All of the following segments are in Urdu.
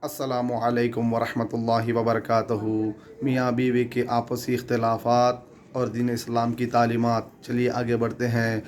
السلام علیکم ورحمۃ اللہ وبرکاتہ۔ میاں بیوی کے آپسی اختلافات اور دین اسلام کی تعلیمات۔ چلیے آگے بڑھتے ہیں۔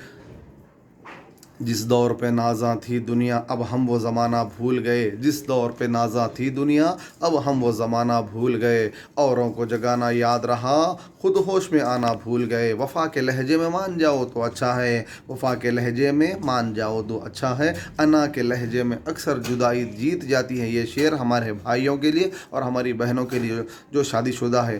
جس دور پہ نازاں تھی دنیا اب ہم وہ زمانہ بھول گئے، جس دور پہ نازاں تھی دنیا اب ہم وہ زمانہ بھول گئے، اوروں کو جگانا یاد رہا خود ہوش میں آنا بھول گئے، وفا کے لہجے میں مان جاؤ تو اچھا ہے، وفا کے لہجے میں مان جاؤ تو اچھا ہے، انا کے لہجے میں اکثر جدائی جیت جاتی ہے۔ یہ شعر ہمارے بھائیوں کے لیے اور ہماری بہنوں کے لیے جو شادی شدہ ہے۔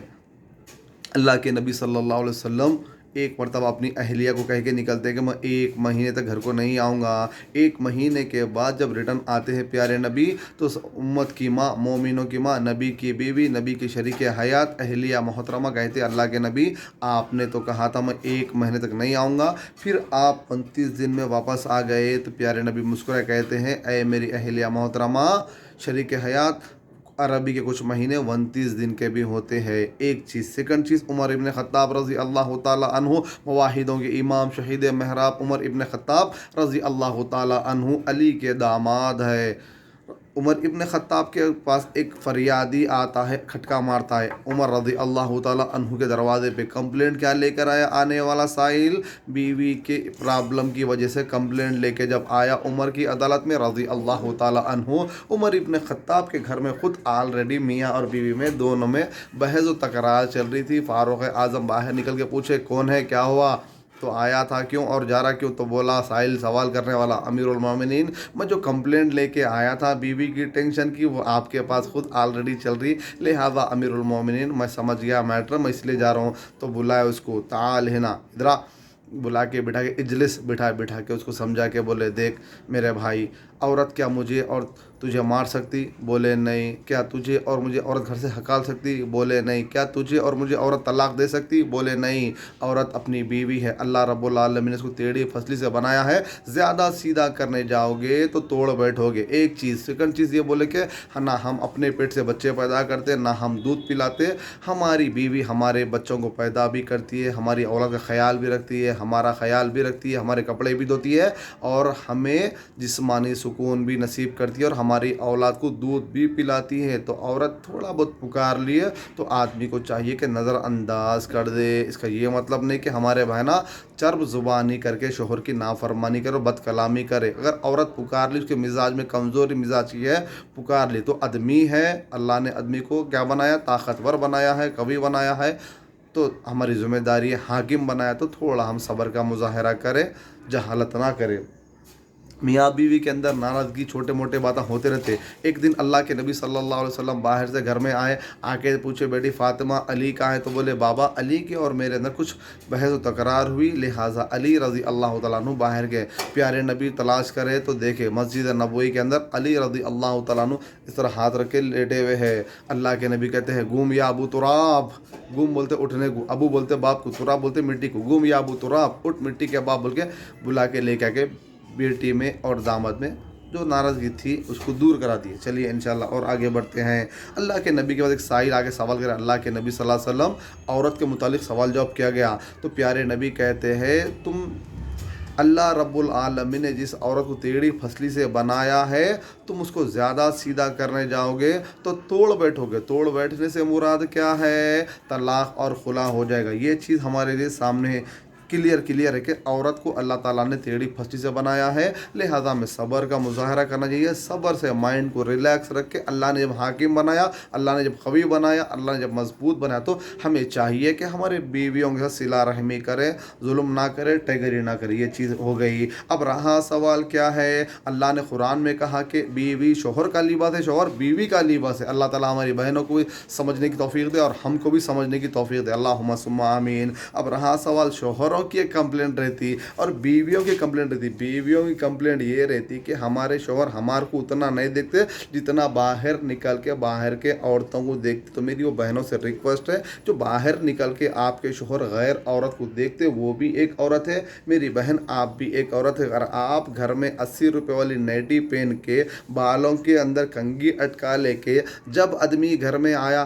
اللہ کے نبی صلی اللہ علیہ وسلم ایک مرتبہ اپنی اہلیہ کو کہہ کے نکلتے کہ میں 1 مہینے تک گھر کو نہیں آؤں گا۔ 1 مہینے کے بعد جب ریٹرن آتے ہیں پیارے نبی تو امت کی ماں، مومنوں کی ماں، نبی کی بیوی، نبی کی شریک حیات اہلیہ محترمہ کہتے اللہ کے نبی آپ نے تو کہا تھا میں 1 مہینے تک نہیں آؤں گا، پھر آپ 29 دن میں واپس آ گئے۔ تو پیارے نبی مسکرائے کہتے ہیں اے میری اہلیہ محترمہ شریک حیات، عربی کے کچھ مہینے 29 دن کے بھی ہوتے ہیں۔ ایک چیز، سیکنڈ چیز، عمر ابن خطاب رضی اللہ تعالیٰ عنہ، مواحدوں کے امام، شہید محراب عمر ابن خطاب رضی اللہ تعالیٰ عنہ علی کے داماد ہے۔ عمر ابن خطاب کے پاس ایک فریادی آتا ہے، کھٹکا مارتا ہے عمر رضی اللہ تعالیٰ عنہ کے دروازے پہ۔ کمپلینٹ کیا لے کر آیا آنے والا سائل؟ بیوی کے پرابلم کی وجہ سے کمپلینٹ لے کے جب آیا عمر کی عدالت میں رضی اللہ تعالیٰ عنہ، عمر ابن خطاب کے گھر میں خود آلریڈی میاں اور بیوی میں دونوں میں بحث و تکرار چل رہی تھی۔ فاروق اعظم باہر نکل کے پوچھے کون ہے، کیا ہوا، تو آیا تھا کیوں اور جا رہا کیوں؟ تو بولا سائل سوال کرنے والا امیر المومنین، میں جو کمپلینٹ لے کے آیا تھا بیوی کی ٹینشن کی وہ آپ کے پاس خود آلریڈی چل رہی، لہذا امیر المومنین میں سمجھ گیا میٹر، میں اس لیے جا رہا ہوں۔ تو بلایا اس کو، تعال ہنا، ادھر آ، بلا کے بٹھا کے اجلس، بٹھا کے اس کو سمجھا کے بولے دیکھ میرے بھائی، عورت کیا مجھے اور تجھے مار سکتی؟ بولے نہیں۔ کیا تجھے اور مجھے عورت گھر سے ہکال سکتی؟ بولے نہیں۔ کیا تجھے اور مجھے عورت طلاق دے سکتی؟ بولے نہیں۔ عورت اپنی بیوی ہے، اللہ رب العالمین نے اس کو ٹیڑھی پھسلی سے بنایا ہے، زیادہ سیدھا کرنے جاؤ گے تو توڑ بیٹھو گے۔ ایک چیز، سیکنڈ چیز یہ بولے کہ نہ ہم اپنے پیٹ سے بچے پیدا کرتے، نہ ہم دودھ پلاتے، ہماری بیوی ہمارے بچوں کو پیدا بھی کرتی ہے، ہماری اولاد کا خیال بھی رکھتی ہے، ہمارا خیال بھی رکھتی ہے، ہمارے کپڑے بھی دھوتی ہے اور ہمیں جسمانی سکون بھی نصیب کرتی ہے اور ہماری اولاد کو دودھ بھی پلاتی ہے۔ تو عورت تھوڑا بہت پکار لیے تو آدمی کو چاہیے کہ نظر انداز کر دے۔ اس کا یہ مطلب نہیں کہ ہمارے بہنا چرب زبانی کر کے شوہر کی نافرمانی کرے، بد کلامی کرے۔ اگر عورت پکار لی، اس کے مزاج میں کمزوری مزاج کی ہے، پکار لی تو آدمی ہے، اللہ نے آدمی کو کیا بنایا؟ طاقتور بنایا ہے، قوی بنایا ہے، تو ہماری ذمہ داری ہے، حاکم بنایا تو تھوڑا ہم صبر کا مظاہرہ کریں، جہالت نہ کریں۔ میاں بیوی کے اندر ناراضگی چھوٹے موٹے باتیں ہوتے رہتے۔ ایک دن اللہ کے نبی صلی اللہ علیہ وسلم باہر سے گھر میں آئے، آ کے پوچھے بیٹی فاطمہ علی کہاں ہے؟ تو بولے بابا علی کے اور میرے اندر کچھ بحث و تکرار ہوئی، لہٰذا علی رضی اللہ تعالیٰ عنہ باہر گئے۔ پیارے نبی تلاش کرے تو دیکھے مسجد نبوی کے اندر علی رضی اللہ تعالیٰ عنہ اس طرح ہاتھ رکھ کے لیٹے ہوئے ہیں۔ اللہ کے نبی کہتے ہیں گم یا ابو تراب، گم بولتے اٹھنے کو، ابو بولتے باپ کو، تراب بولتے مٹی کو، گم یا ابو تراب، اٹھ مٹی کے باپ بول کے بلا کے لے کے بیٹی میں اور داماد میں جو ناراضگی تھی اس کو دور کرا دی۔ چلیے انشاءاللہ اور آگے بڑھتے ہیں۔ اللہ کے نبی کے بعد ایک سائل آگے سوال کرے، اللہ کے نبی صلی اللہ علیہ وسلم عورت کے متعلق سوال جواب کیا گیا تو پیارے نبی کہتے ہیں تم اللہ رب العالمین نے جس عورت کو ٹیڑھی پھسلی سے بنایا ہے تم اس کو زیادہ سیدھا کرنے جاؤ گے تو توڑ بیٹھو گے۔ توڑ بیٹھنے سے مراد کیا ہے؟ طلاق اور خلا ہو جائے گا۔ یہ چیز ہمارے لیے سامنے ہے، کلیئر ہے کہ عورت کو اللہ تعالیٰ نے ٹیڑھی پھسلی سے بنایا ہے، لہذا ہمیں صبر کا مظاہرہ کرنا چاہیے، صبر سے مائنڈ کو ریلیکس رکھ کے۔ اللہ نے جب حاکم بنایا، اللہ نے جب قوی بنایا، اللہ نے جب مضبوط بنایا تو ہمیں چاہیے کہ ہمارے بیویوں کے ساتھ صلہ رحمی کرے، ظلم نہ کرے، ٹیگری نہ کرے۔ یہ چیز ہو گئی۔ اب رہا سوال کیا ہے؟ اللہ نے قرآن میں کہا کہ بیوی شوہر کا لباس ہے، شوہر بیوی کا لباس ہے۔ اللہ تعالیٰ ہماری بہنوں کو بھی سمجھنے کی توفیق دے اور ہم کو بھی سمجھنے کی توفیق دے، اللہم ثم آمین۔ اب رہا سوال شوہروں کی ایک کمپلینٹ رہتی اور بیویوں کی کمپلینٹ رہتی۔ بیویوں کی کمپلینٹ یہ رہتی کہ ہمارے شوہر ہمارے کو اتنا نہیں دیکھتے جتنا باہر نکل کے باہر کے عورتوں کو دیکھتے۔ تو میری وہ بہنوں سے ریکویسٹ ہے جو باہر نکل کے آپ کے شوہر غیر عورت کو دیکھتے وہ بھی ایک عورت ہے، میری بہن آپ بھی ایک عورت ہے۔ اگر آپ گھر میں 80 روپے والی نائٹی پہن کے بالوں کے اندر کنگھی اٹکا لے کے جب آدمی گھر میں آیا